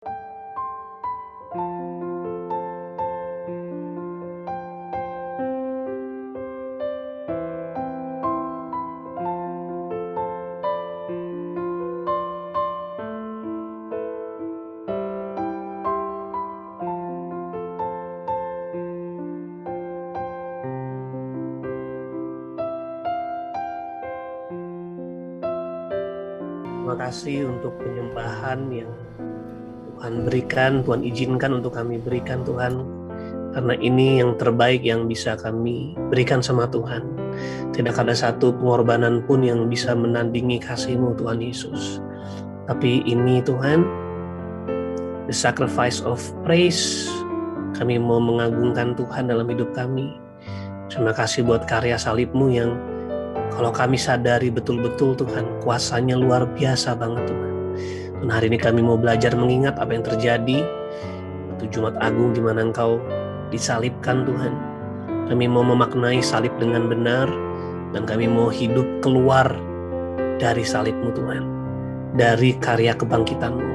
Terima kasih untuk penyembahan yang Tuhan berikan, Tuhan izinkan untuk kami berikan Tuhan. Karena ini yang terbaik yang bisa kami berikan sama Tuhan. Tidak ada satu pengorbanan pun yang bisa menandingi kasih-Mu Tuhan Yesus. Tapi ini Tuhan, the sacrifice of praise. Kami mau mengagungkan Tuhan dalam hidup kami. Terima kasih buat karya salib-Mu yang kalau kami sadari betul-betul Tuhan, kuasanya luar biasa banget Tuhan. Dan hari ini kami mau belajar mengingat apa yang terjadi waktu Jumat Agung di mana Engkau disalibkan Tuhan. Kami mau memaknai salib dengan benar dan kami mau hidup keluar dari salib-Mu Tuhan, dari karya kebangkitan-Mu.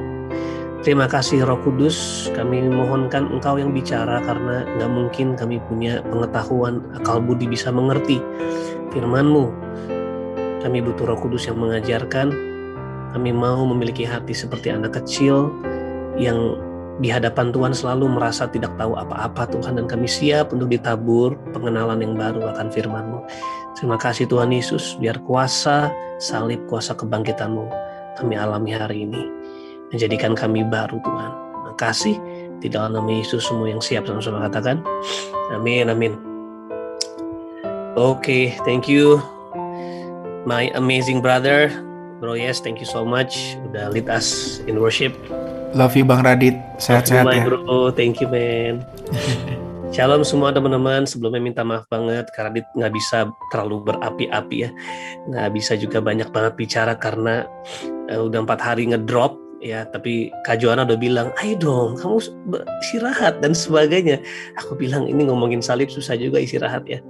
Terima kasih Roh Kudus, kami mohonkan Engkau yang bicara karena gak mungkin kami punya pengetahuan, akal budi bisa mengerti firman-Mu. Kami butuh Roh Kudus yang mengajarkan. Kami mau memiliki hati seperti anak kecil yang di hadapan Tuhan selalu merasa tidak tahu apa-apa Tuhan, dan kami siap untuk ditabur pengenalan yang baru akan firman-Mu. Terima kasih Tuhan Yesus, biar kuasa salib, kuasa kebangkitan-Mu kami alami hari ini, menjadikan kami baru Tuhan. Terima kasih, di dalam nama Yesus semua yang siap sama-sama katakan amin, amin. Oke, thank you my amazing brother, Bro Yes, thank you so much udah lead us in worship. Love you Bang Radit, sehat-sehat ya. Bro, thank you man. Shalom semua teman-teman. Sebelumnya minta maaf banget karena Radit nggak bisa terlalu berapi-api ya, nggak bisa juga banyak banget bicara karena udah 4 hari ngedrop ya. Tapi Kak Joanna udah bilang, ayo dong kamu istirahat dan sebagainya. Aku bilang ini ngomongin salib susah juga istirahat ya.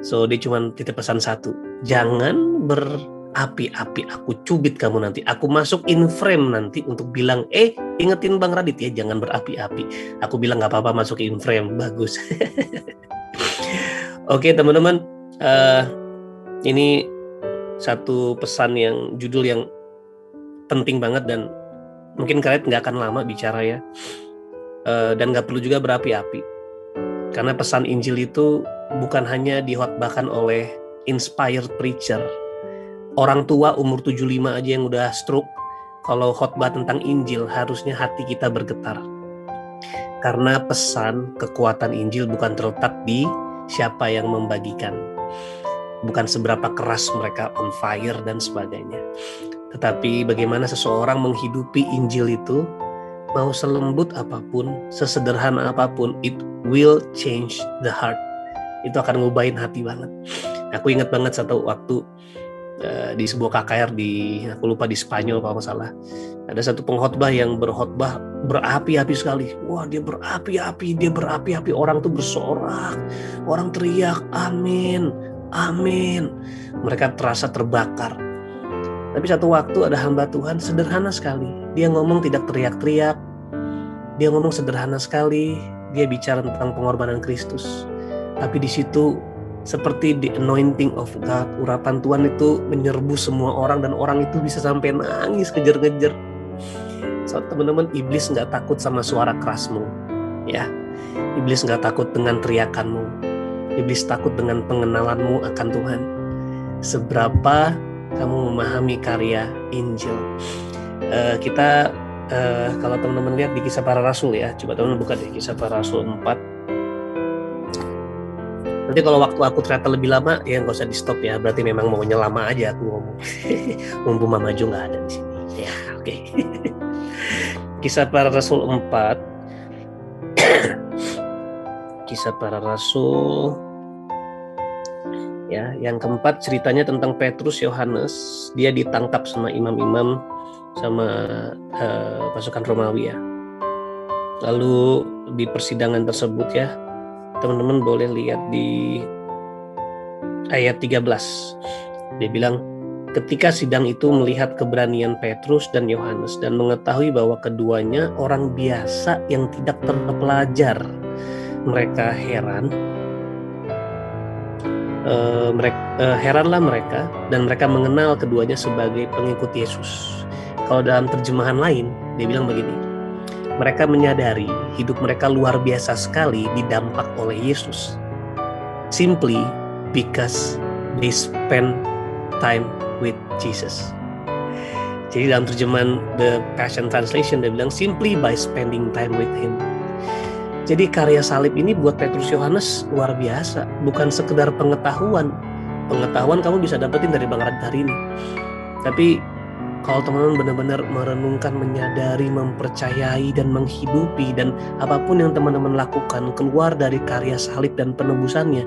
So dia cuma titip pesan satu, jangan berapi-api, aku cubit kamu nanti, aku masuk in frame nanti untuk bilang, ingetin Bang Radit ya jangan berapi-api. Aku bilang gak apa-apa, masuk in frame, bagus. Oke teman-teman, ini satu pesan yang judul yang penting banget dan mungkin kalian gak akan lama bicara ya, dan gak perlu juga berapi-api karena pesan Injil itu bukan hanya dihotbahkan oleh inspired preacher. Orang tua umur 75 aja yang udah stroke, kalau khotbah tentang Injil harusnya hati kita bergetar. Karena pesan kekuatan Injil bukan terletak di siapa yang membagikan, bukan seberapa keras mereka on fire dan sebagainya, tetapi bagaimana seseorang menghidupi Injil itu, mau selembut apapun, sesederhana apapun, it will change the heart. Itu akan ngubahin hati banget. Aku ingat banget satu waktu di sebuah KKR di, aku lupa di Spanyol kalau nggak salah, ada satu pengkhotbah yang berkhotbah berapi-api sekali. Wah dia berapi-api, orang tuh bersorak, orang teriak amin, amin. Mereka terasa terbakar. Tapi satu waktu ada hamba Tuhan sederhana sekali, dia ngomong tidak teriak-teriak, dia ngomong sederhana sekali, dia bicara tentang pengorbanan Kristus. Tapi di situ seperti the anointing of God, urapan Tuhan itu menyerbu semua orang dan orang itu bisa sampai nangis ngejer-ngejer. So teman-teman, iblis nggak takut sama suara kerasmu, ya. Iblis nggak takut dengan teriakanmu. Iblis takut dengan pengenalanmu akan Tuhan. Seberapa kamu memahami karya Injil. Kita kalau teman-teman lihat di Kisah Para Rasul ya, coba teman-teman buka di Kisah Para Rasul 4. Nanti kalau waktu aku ternyata lebih lama ya nggak usah di stop ya, berarti memang maunya lama aja aku ngomong. Mumpung Mama Jo nggak ada di sini. Ya oke. Kisah Para Rasul 4. Kisah Para Rasul ya, yang keempat ceritanya tentang Petrus Yohanes. Dia ditangkap sama imam-imam sama pasukan Romawi ya. Lalu di persidangan tersebut ya, teman-teman boleh lihat di ayat 13. Dia bilang, Ketika sidang itu melihat keberanian Petrus dan Yohanes dan mengetahui bahwa keduanya orang biasa yang tidak terpelajar, mereka heran. Heranlah mereka, dan mereka mengenal keduanya sebagai pengikut Yesus. Kalau dalam terjemahan lain, dia bilang begini, mereka menyadari hidup mereka luar biasa sekali didampak oleh Yesus, simply because they spend time with Jesus. Jadi dalam terjemahan The Passion Translation, dia bilang simply by spending time with Him. Jadi karya salib ini buat Petrus Yohanes luar biasa, bukan sekedar pengetahuan. Pengetahuan kamu bisa dapetin dari Bang Radit hari ini. Tapi kalau teman-teman benar-benar merenungkan, menyadari, mempercayai, dan menghidupi, dan apapun yang teman-teman lakukan keluar dari karya salib dan penebusannya,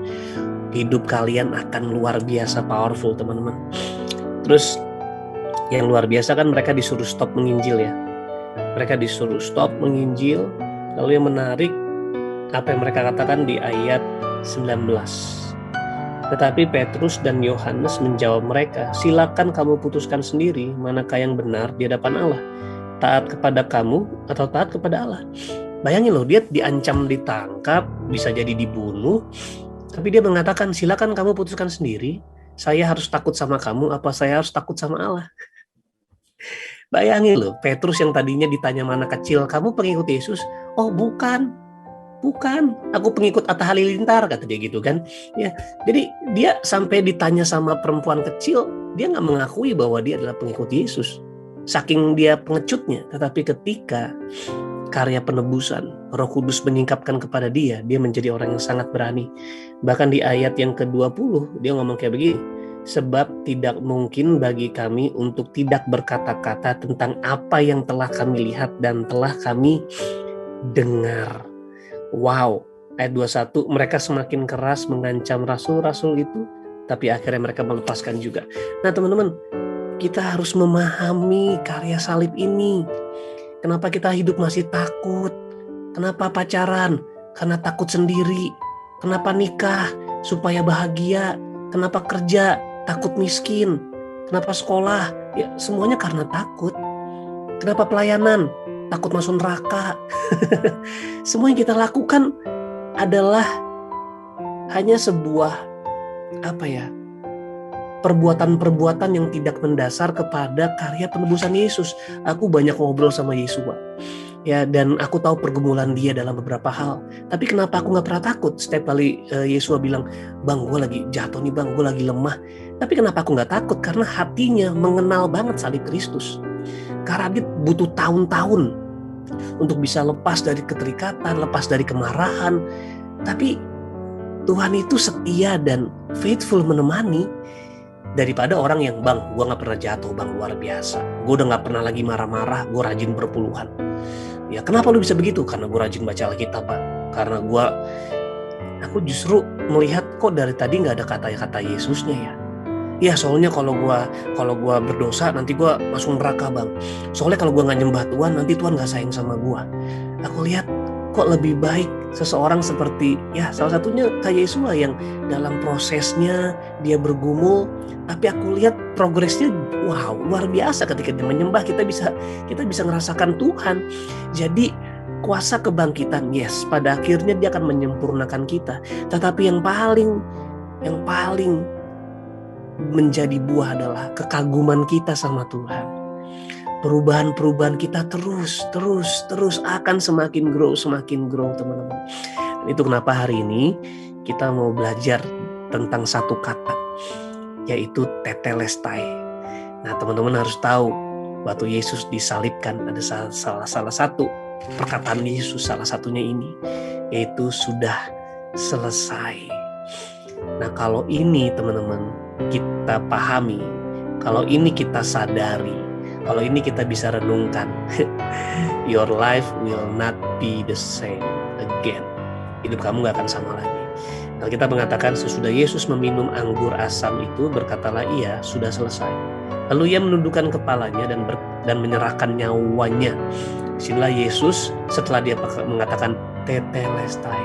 hidup kalian akan luar biasa powerful, teman-teman. Terus yang luar biasa kan mereka disuruh stop menginjil ya. Mereka disuruh stop menginjil. Lalu yang menarik, apa yang mereka katakan di ayat 19. Tetapi Petrus dan Yohanes menjawab mereka, silakan kamu putuskan sendiri manakah yang benar di hadapan Allah, taat kepada kamu atau taat kepada Allah. Bayangin loh, dia diancam ditangkap, bisa jadi dibunuh, tapi dia mengatakan silakan kamu putuskan sendiri, saya harus takut sama kamu apa saya harus takut sama Allah. Bayangin loh, Petrus yang tadinya ditanya mana kecil, kamu pengikut Yesus? Oh bukan, aku pengikut Atta Halilintar, kata dia gitu kan. Ya, jadi dia sampai ditanya sama perempuan kecil, dia nggak mengakui bahwa dia adalah pengikut Yesus. Saking dia pengecutnya. Tetapi ketika karya penebusan, Roh Kudus menyingkapkan kepada dia menjadi orang yang sangat berani. Bahkan di ayat yang ke-20, dia ngomong kayak begini, sebab tidak mungkin bagi kami untuk tidak berkata-kata tentang apa yang telah kami lihat dan telah kami dengar. Wow, ayat 21, mereka semakin keras mengancam rasul-rasul itu, tapi akhirnya mereka melepaskan juga. Nah teman-teman, kita harus memahami karya salib ini. Kenapa kita hidup masih takut? Kenapa pacaran? Karena takut sendiri. Kenapa nikah? Supaya bahagia. Kenapa kerja? Takut miskin. Kenapa sekolah? Ya semuanya karena takut. Kenapa pelayanan? Takut masuk neraka. Semua yang kita lakukan adalah hanya sebuah perbuatan-perbuatan yang tidak mendasar kepada karya penebusan Yesus. Aku banyak ngobrol sama Yesua, ya, dan aku tahu pergumulan dia dalam beberapa hal. Tapi kenapa aku nggak pernah takut? Setiap kali Yesua bilang, bang, gue lagi jatuh nih bang, gue lagi lemah. Tapi kenapa aku nggak takut? Karena hatinya mengenal banget salib Kristus. Karena dia butuh tahun-tahun untuk bisa lepas dari keterikatan, lepas dari kemarahan. Tapi Tuhan itu setia dan faithful menemani, daripada orang yang, bang, gue gak pernah jatuh bang, luar biasa, gue udah gak pernah lagi marah-marah, gue rajin berpuluhan. Ya kenapa lu bisa begitu? Karena gue rajin baca Alkitab pak. Karena aku justru melihat kok dari tadi gak ada kata-kata Yesusnya ya. Ya soalnya kalau gue berdosa nanti gue masuk neraka bang. Soalnya kalau gue nggak nyembah Tuhan nanti Tuhan nggak sayang sama gue. Aku lihat kok lebih baik seseorang seperti ya salah satunya kayak Yesua yang dalam prosesnya dia bergumul, tapi aku lihat progresnya wow luar biasa. Ketika dia menyembah kita bisa ngerasakan Tuhan. Jadi kuasa kebangkitan, yes, pada akhirnya dia akan menyempurnakan kita. Tetapi yang paling menjadi buah adalah kekaguman kita sama Tuhan. Perubahan kita terus akan semakin grow teman-teman. Dan itu kenapa hari ini kita mau belajar tentang satu kata, yaitu tetelestai. Nah teman-teman harus tahu, waktu Yesus disalibkan ada salah satu perkataan Yesus, salah satunya ini, yaitu sudah selesai. Nah kalau ini teman-teman kita pahami, kalau ini kita sadari, kalau ini kita bisa renungkan, your life will not be the same again. Hidup kamu gak akan sama lagi. Alkitab mengatakan sesudah Yesus meminum anggur asam itu, berkatalah ia sudah selesai. Lalu ia menundukkan kepalanya dan menyerahkan nyawanya. Disinilah Yesus setelah dia mengatakan tetelestai,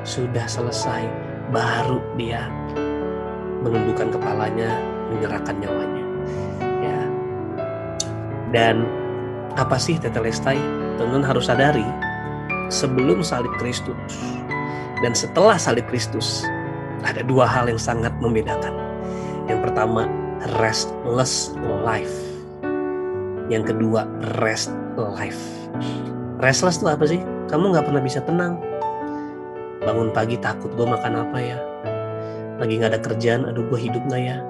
sudah selesai, baru dia menundukkan kepalanya, menyerahkan nyawanya. Dan apa sih tetelestai? Teman-teman harus sadari, sebelum salib Kristus dan setelah salib Kristus, ada dua hal yang sangat membedakan. Yang pertama, restless life. Yang kedua, rest life. Restless itu apa sih? Kamu gak pernah bisa tenang. Bangun pagi takut, gue makan apa ya? Lagi gak ada kerjaan, aduh gue hidup gak ya?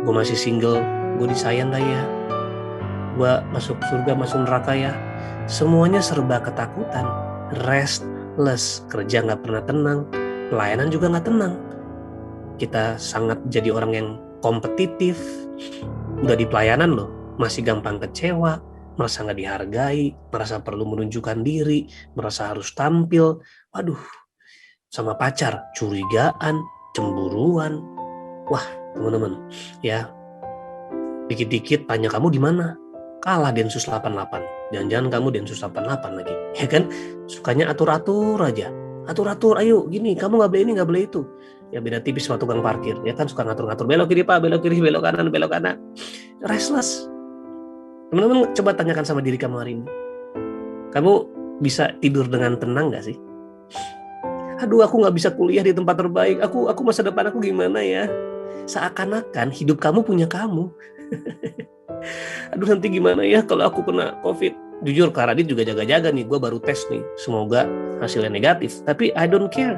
Gue masih single, gue disayang gak ya? Gue masuk surga, masuk neraka ya? Semuanya serba ketakutan. Restless, kerja gak pernah tenang, pelayanan juga gak tenang. Kita sangat jadi orang yang kompetitif. Udah di pelayanan loh, masih gampang kecewa, merasa gak dihargai, merasa perlu menunjukkan diri, merasa harus tampil. Waduh, sama pacar curigaan, cemburuan. Wah teman-teman ya, dikit-dikit tanya kamu di mana, kalah Densus 88. Jangan-jangan kamu Densus 88 lagi, ya kan? Sukanya atur-atur aja, atur-atur, ayo gini, kamu nggak boleh ini, nggak boleh itu. Ya beda tipis sama tukang parkir, ya kan, suka ngatur-ngatur, belok kiri pak, belok kiri, belok kanan, belok kanan. Restless. Teman-teman coba tanyakan sama diri kamu hari ini, kamu bisa tidur dengan tenang nggak sih? Aduh, aku nggak bisa kuliah di tempat terbaik, aku masa depan aku gimana ya? Seakan-akan hidup kamu punya kamu. Aduh, nanti gimana ya kalau aku kena COVID? Jujur, Kak Radit juga jaga-jaga nih, gue baru tes nih, semoga hasilnya negatif. Tapi I don't care,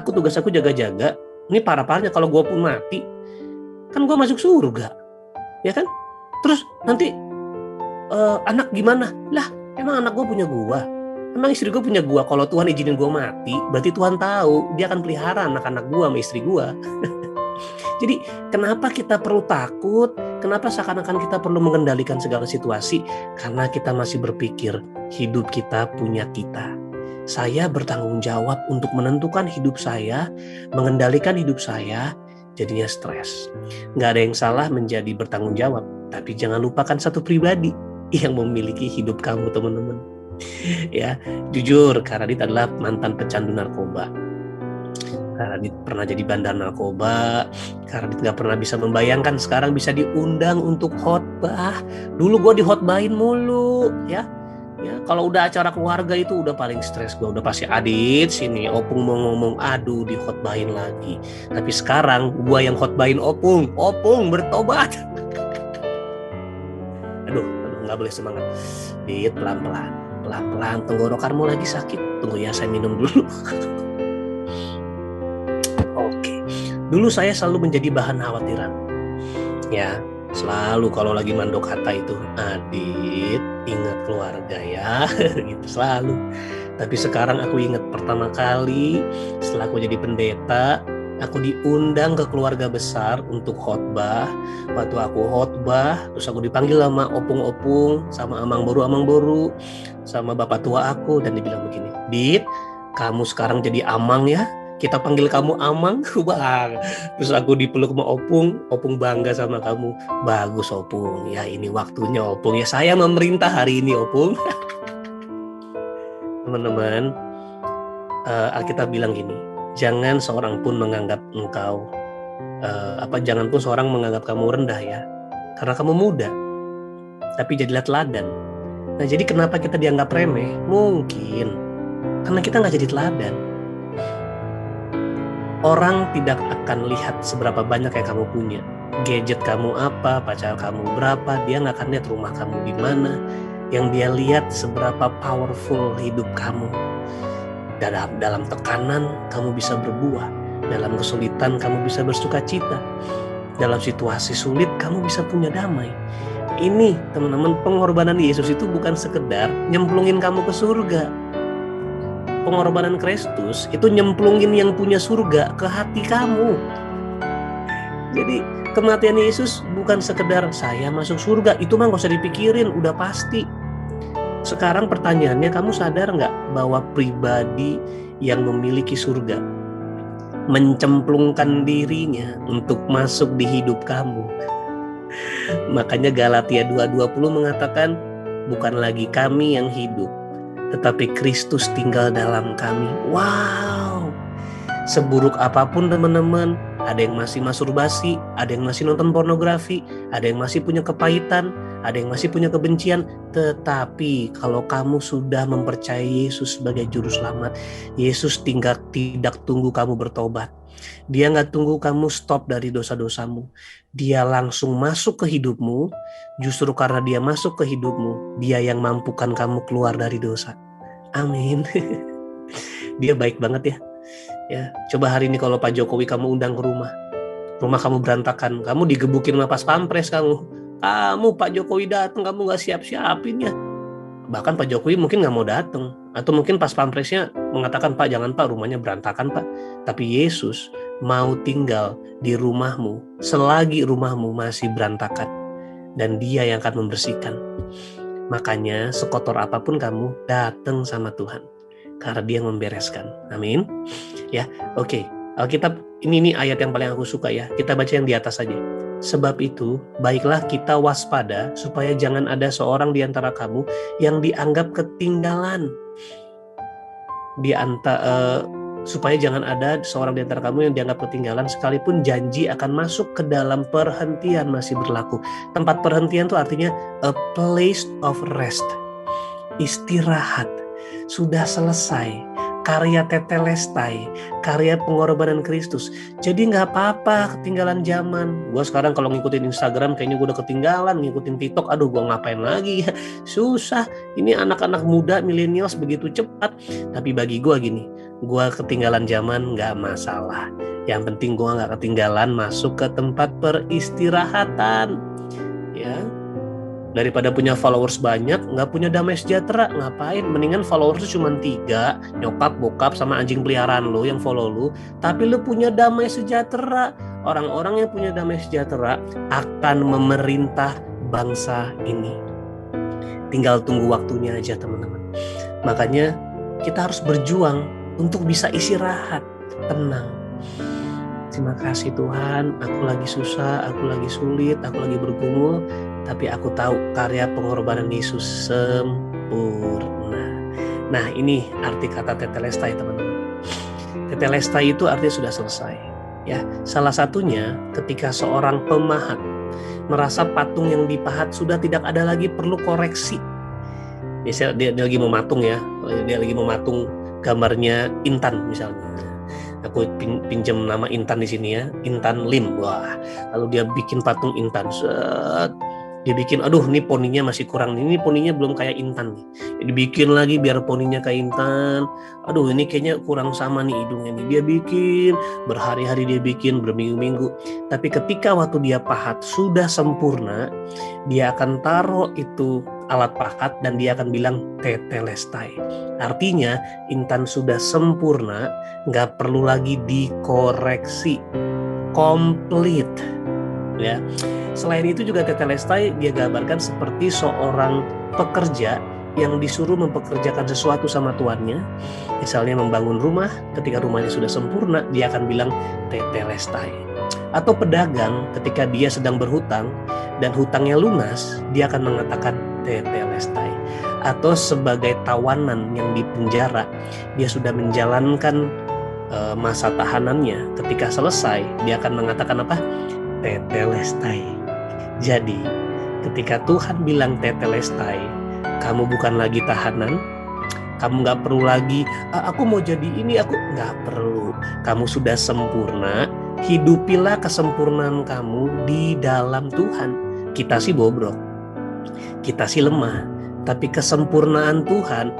tugas aku jaga-jaga. Ini parah-parahnya kalau gue pun mati, kan gue masuk surga, ya kan? Terus nanti anak gimana? Lah, emang anak gue punya gue? Emang istri gue punya gue? Kalau Tuhan izinin gue mati, berarti Tuhan tahu dia akan pelihara anak-anak gue sama istri gue. Jadi kenapa kita perlu takut? Kenapa seakan-akan kita perlu mengendalikan segala situasi? Karena kita masih berpikir hidup kita punya kita. Saya bertanggung jawab untuk menentukan hidup saya, mengendalikan hidup saya, jadinya stres. Nggak ada yang salah menjadi bertanggung jawab, tapi jangan lupakan satu pribadi yang memiliki hidup kamu, teman-teman. Ya, jujur, Kak Radit adalah mantan pecandu narkoba. Kak Radit pernah jadi bandar narkoba. Kak Radit gak pernah bisa membayangkan sekarang bisa diundang untuk khotbah. Dulu gue dihotbahin mulu, ya. Ya, kalau udah acara keluarga itu udah paling stres gue. Udah pasti Adit sini, Opung mau ngomong, aduh dihotbahin lagi. Tapi sekarang gue yang khotbahin Opung bertobat. Aduh, nggak boleh semangat. Dit, pelan-pelan, tenggorokanmu lagi sakit. Tunggu ya, saya minum dulu. Oke. Dulu saya selalu menjadi bahan khawatiran. Ya, selalu kalau lagi mandok kata itu, Adit, ingat keluarga ya. Gitu selalu. Tapi sekarang aku ingat pertama kali setelah aku jadi pendeta, aku diundang ke keluarga besar untuk khotbah. Waktu aku khotbah, terus aku dipanggil sama opung-opung, sama amang boru, sama bapak tua aku, dan dibilang begini, Dit, kamu sekarang jadi amang ya, kita panggil kamu amang. Wah, terus aku dipeluk sama opung bangga sama kamu. Bagus opung, ya ini waktunya opung, ya saya memerintah hari ini opung. Teman-teman, Alkitab bilang gini, jangan seorang pun menganggap engkau jangan pun seorang menganggap kamu rendah ya, karena kamu muda, tapi jadilah teladan. Nah, jadi kenapa kita dianggap remeh? Mungkin karena kita nggak jadi teladan. Orang tidak akan lihat seberapa banyak yang kamu punya, gadget kamu apa, pacar kamu berapa, dia nggak akan lihat rumah kamu di mana. Yang dia lihat seberapa powerful hidup kamu. Dalam tekanan kamu bisa berbuah, dalam kesulitan kamu bisa bersuka cita, dalam situasi sulit kamu bisa punya damai. Ini teman-teman, pengorbanan Yesus itu bukan sekedar nyemplungin kamu ke surga. Pengorbanan Kristus itu nyemplungin yang punya surga ke hati kamu. Jadi kematian Yesus bukan sekedar saya masuk surga, itu mah gak usah dipikirin, udah pasti. Sekarang pertanyaannya, kamu sadar nggak bahwa pribadi yang memiliki surga mencemplungkan dirinya untuk masuk di hidup kamu? Makanya Galatia 2:20 mengatakan, bukan lagi kami yang hidup, tetapi Kristus tinggal dalam kami. Wow, seburuk apapun teman-teman, ada yang masih masturbasi, ada yang masih nonton pornografi, ada yang masih punya kepahitan, ada yang masih punya kebencian. Tetapi kalau kamu sudah mempercayai Yesus sebagai juru selamat, Yesus tidak tunggu kamu bertobat. Dia nggak tunggu kamu stop dari dosa-dosamu. Dia langsung masuk ke hidupmu. Justru karena dia masuk ke hidupmu, dia yang mampukan kamu keluar dari dosa. Amin. Dia baik banget ya. Ya, coba hari ini kalau Pak Jokowi kamu undang ke rumah kamu berantakan, kamu digebukin sama pas pampres kamu Pak Jokowi datang, kamu nggak siap-siapin ya. Bahkan Pak Jokowi mungkin nggak mau datang, atau mungkin pas pampresnya mengatakan, Pak jangan Pak, rumahnya berantakan Pak. Tapi Yesus mau tinggal di rumahmu selagi rumahmu masih berantakan, dan Dia yang akan membersihkan. Makanya sekotor apapun kamu, datang sama Tuhan, karena Dia yang membereskan. Amin. Ya, oke. Alkitab ini ayat yang paling aku suka ya. Kita baca yang di atas saja. Sebab itu, baiklah kita waspada supaya jangan ada seorang di antara kamu yang dianggap ketinggalan. Supaya jangan ada seorang di antara kamu yang dianggap ketinggalan sekalipun janji akan masuk ke dalam perhentian masih berlaku. Tempat perhentian itu artinya a place of rest. Istirahat. Sudah selesai. Karya tetelestai, karya pengorbanan Kristus. Jadi nggak apa-apa ketinggalan zaman. Gue sekarang kalau ngikutin Instagram kayaknya gue udah ketinggalan, ngikutin TikTok, aduh gue ngapain lagi ya. Susah, ini anak-anak muda millennials begitu cepat. Tapi bagi gue gini, gue ketinggalan zaman nggak masalah. Yang penting gue nggak ketinggalan masuk ke tempat peristirahatan. Ya. Daripada punya followers banyak, nggak punya damai sejahtera, ngapain? Mendingan followers cuma 3, nyokap, bokap, sama anjing peliharaan lo yang follow lo, tapi lo punya damai sejahtera. Orang-orang yang punya damai sejahtera akan memerintah bangsa ini. Tinggal tunggu waktunya aja teman-teman. Makanya kita harus berjuang untuk bisa istirahat, tenang. Terima kasih Tuhan, aku lagi susah, aku lagi sulit, aku lagi bergumul, tapi aku tahu karya pengorbanan Yesus sempurna. Nah, ini arti kata tetelestai teman-teman. Tetelestai itu artinya sudah selesai. Ya, salah satunya ketika seorang pemahat merasa patung yang dipahat sudah tidak ada lagi perlu koreksi. Biasanya dia lagi mematung ya, dia lagi mematung gambarnya Intan misalnya. Aku pinjam nama Intan di sini ya, Intan Lim. Wah, lalu dia bikin patung Intan. Dia bikin, aduh ini poninya masih kurang, ini poninya belum kayak Intan nih. Dibikin lagi biar poninya kayak Intan. Aduh ini kayaknya kurang sama nih hidungnya nih. Dia bikin, berhari-hari dia bikin, berminggu-minggu. Tapi ketika waktu dia pahat sudah sempurna, dia akan taruh itu alat pahat dan dia akan bilang tetelestai. Artinya Intan sudah sempurna, nggak perlu lagi dikoreksi, komplit. Ya. Selain itu juga tetelestai dia gambarkan seperti seorang pekerja yang disuruh mempekerjakan sesuatu sama tuannya. Misalnya membangun rumah, ketika rumahnya sudah sempurna, dia akan bilang tetelestai. Atau pedagang ketika dia sedang berhutang dan hutangnya lunas, dia akan mengatakan tetelestai. Atau sebagai tawanan yang di penjara, dia sudah menjalankan masa tahanannya. Ketika selesai, dia akan mengatakan apa? Tetelestai. Jadi, ketika Tuhan bilang tetelestai, kamu bukan lagi tahanan, kamu gak perlu lagi, aku mau jadi ini, aku gak perlu. Kamu sudah sempurna, hidupilah kesempurnaan kamu di dalam Tuhan. Kita sih bobrok, kita sih lemah, tapi kesempurnaan Tuhan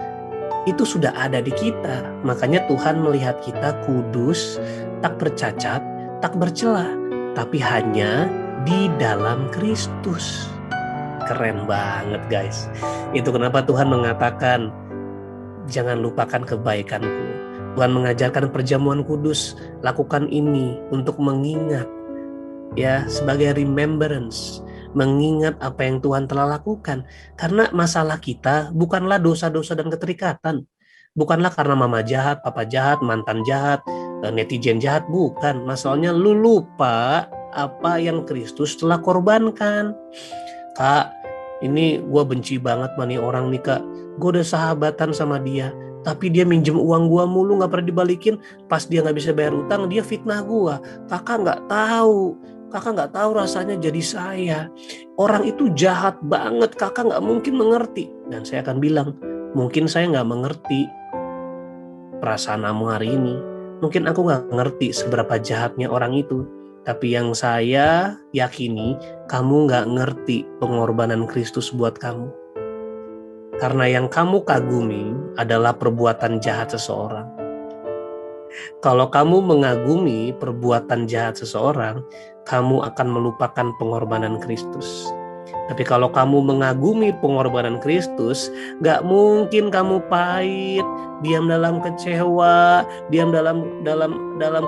itu sudah ada di kita. Makanya Tuhan melihat kita kudus, tak bercacat, tak bercela, tapi hanya di dalam Kristus. Keren banget guys. Itu kenapa Tuhan mengatakan jangan lupakan kebaikanku. Tuhan mengajarkan perjamuan kudus, lakukan ini untuk mengingat, ya, sebagai remembrance, mengingat apa yang Tuhan telah lakukan. Karena masalah kita bukanlah dosa-dosa dan keterikatan, bukanlah karena mama jahat, papa jahat, mantan jahat, netizen jahat, bukan. Masalahnya lu lupa apa yang Kristus telah korbankan. Kak, ini gue benci banget sama nih orang nih kak. Gue udah sahabatan sama dia, tapi dia minjem uang gue mulu, gak pernah dibalikin. Pas dia gak bisa bayar utang, dia fitnah gue. Kakak gak tahu Kakak nggak tahu rasanya jadi saya. Orang itu jahat banget, kakak nggak mungkin mengerti. Dan saya akan bilang, mungkin saya nggak mengerti perasaanmu hari ini. Mungkin aku nggak ngerti seberapa jahatnya orang itu. Tapi yang saya yakini, kamu nggak ngerti pengorbanan Kristus buat kamu. Karena yang kamu kagumi adalah perbuatan jahat seseorang. Kalau kamu mengagumi perbuatan jahat seseorang, kamu akan melupakan pengorbanan Kristus. Tapi kalau kamu mengagumi pengorbanan Kristus, gak mungkin kamu pahit, diam dalam kecewa, diam dalam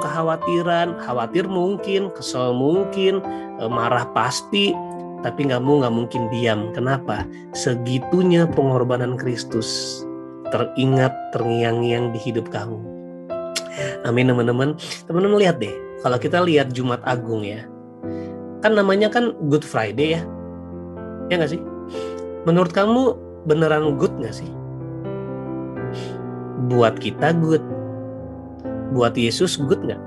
kekhawatiran. Khawatir mungkin, kesel mungkin, marah pasti, tapi kamu gak mungkin diam. Kenapa? Segitunya pengorbanan Kristus teringat, terngiang-ngiang di hidup kamu. Amin teman-teman. Teman-teman lihat deh, kalau kita lihat Jumat Agung ya, kan namanya kan Good Friday ya. Ya gak sih? Menurut kamu beneran good gak sih? Buat kita good. Buat Yesus good gak?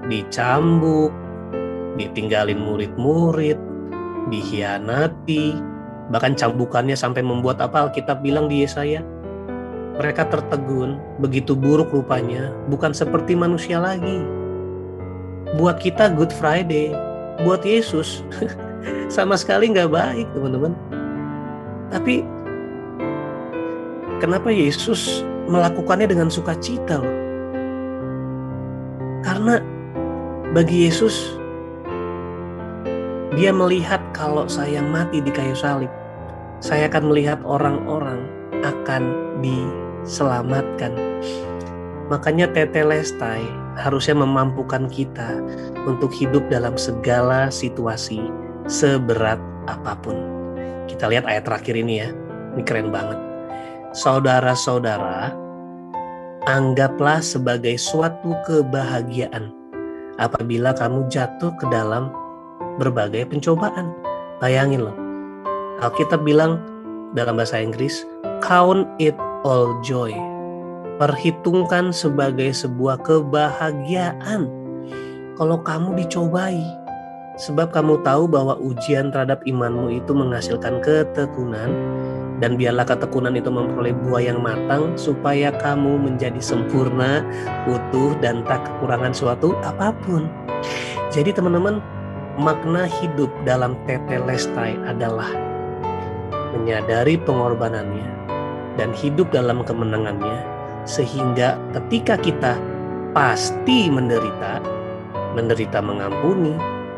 Dicambuk, ditinggalin murid-murid, dikhianati, bahkan cambukannya sampai membuat apa Alkitab bilang di Yesaya? Mereka tertegun, begitu buruk rupanya, bukan seperti manusia lagi. Buat kita Good Friday, buat Yesus sama sekali nggak baik teman-teman. Tapi kenapa Yesus melakukannya dengan sukacita loh? Karena bagi Yesus, dia melihat kalau saya mati di kayu salib, saya akan melihat orang-orang akan diselamatkan. Makanya Tetelestai harusnya memampukan kita untuk hidup dalam segala situasi, seberat apapun. Kita lihat ayat terakhir ini ya, ini keren banget. Saudara-saudara, anggaplah sebagai suatu kebahagiaan apabila kamu jatuh ke dalam berbagai pencobaan. Bayangin loh, Alkitab bilang dalam bahasa Inggris, count it all joy. Perhitungkan sebagai sebuah kebahagiaan kalau kamu dicobai. Sebab kamu tahu bahwa ujian terhadap imanmu itu menghasilkan ketekunan, dan biarlah ketekunan itu memperoleh buah yang matang, supaya kamu menjadi sempurna, utuh, dan tak kekurangan suatu apapun. Jadi teman-teman, makna hidup dalam Tetelestai adalah menyadari pengorbanannya dan hidup dalam kemenangannya, sehingga ketika kita pasti menderita mengampuni,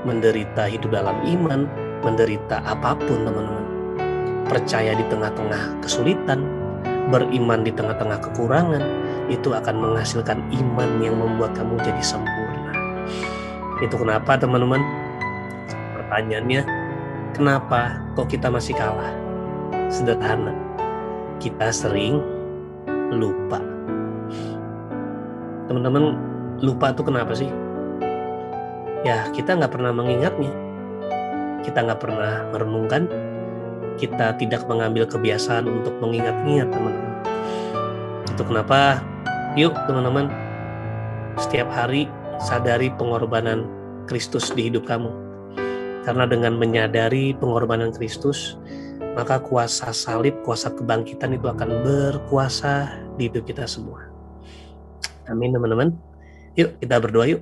menderita hidup dalam iman, menderita apapun teman-teman. Percaya di tengah-tengah kesulitan, beriman di tengah-tengah kekurangan, itu akan menghasilkan iman yang membuat kamu jadi sempurna. Itu kenapa teman-teman? Pertanyaannya, kenapa kok kita masih kalah? Sederhana, kita sering lupa. Teman-teman, lupa itu kenapa sih? Ya, kita nggak pernah mengingatnya, kita nggak pernah merenungkan, kita tidak mengambil kebiasaan untuk mengingat-ingat teman-teman. Itu kenapa, yuk teman-teman, setiap hari sadari pengorbanan Kristus di hidup kamu. Karena dengan menyadari pengorbanan Kristus, maka kuasa salib, kuasa kebangkitan itu akan berkuasa di hidup kita semua. Amin teman-teman. Yuk kita berdoa yuk.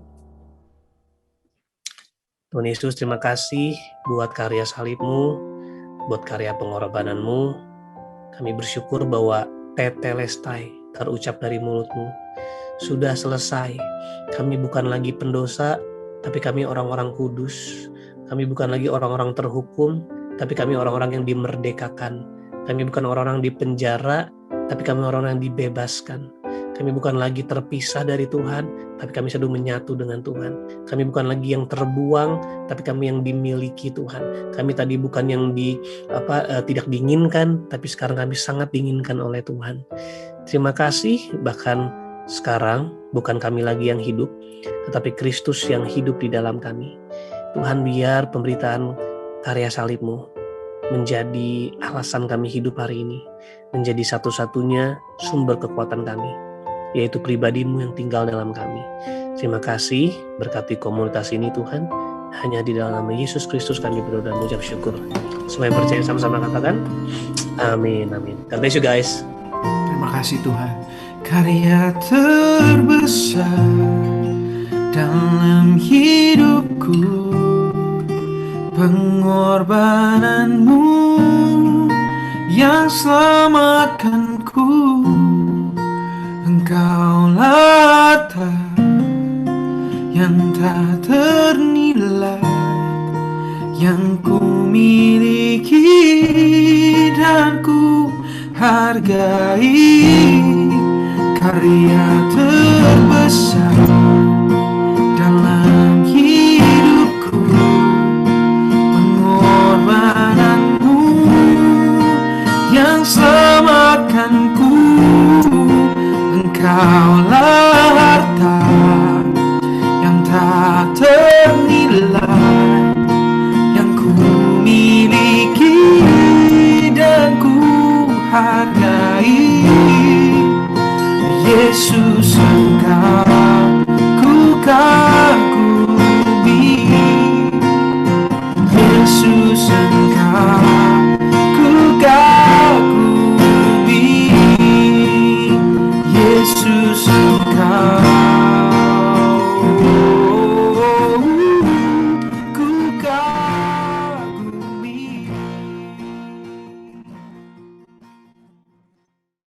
Tuhan Yesus, terima kasih buat karya salib-Mu, buat karya pengorbanan-Mu. Kami bersyukur bahwa Tetelestai terucap dari mulut-Mu sudah selesai. Kami bukan lagi pendosa, tapi kami orang-orang kudus. Kami bukan lagi orang-orang terhukum, tapi kami orang-orang yang dimerdekakan. Kami bukan orang-orang di penjara, tapi kami orang-orang yang dibebaskan. Kami bukan lagi terpisah dari Tuhan, tapi kami selalu menyatu dengan Tuhan. Kami bukan lagi yang terbuang, tapi kami yang dimiliki Tuhan. Kami tadi bukan yang tidak diinginkan, tapi sekarang kami sangat diinginkan oleh Tuhan. Terima kasih, bahkan sekarang bukan kami lagi yang hidup, tetapi Kristus yang hidup di dalam kami. Tuhan, biar pemberitaan karya salib-Mu menjadi alasan kami hidup hari ini, menjadi satu-satunya sumber kekuatan kami, yaitu pribadi-Mu yang tinggal dalam kami. Terima kasih, berkati komunitas ini Tuhan, Hanya di dalam nama Yesus Kristus kami berdoa dan mengucap syukur. Semua yang percaya sama-sama katakan amin, amin. God bless you guys. Terima kasih Tuhan. Karya terbesar dalam hidupku, pengorbananmu yang selamatkanku. Engkaulah yang tak ternilai, yang ku miliki dan ku hargai. Karya terbesar dalam hidupku, pengorbananmu yang selamatkanku. Engkaulah harta yang tak ternilai, yang ku miliki dan ku hargai. Yesus, Engkau ku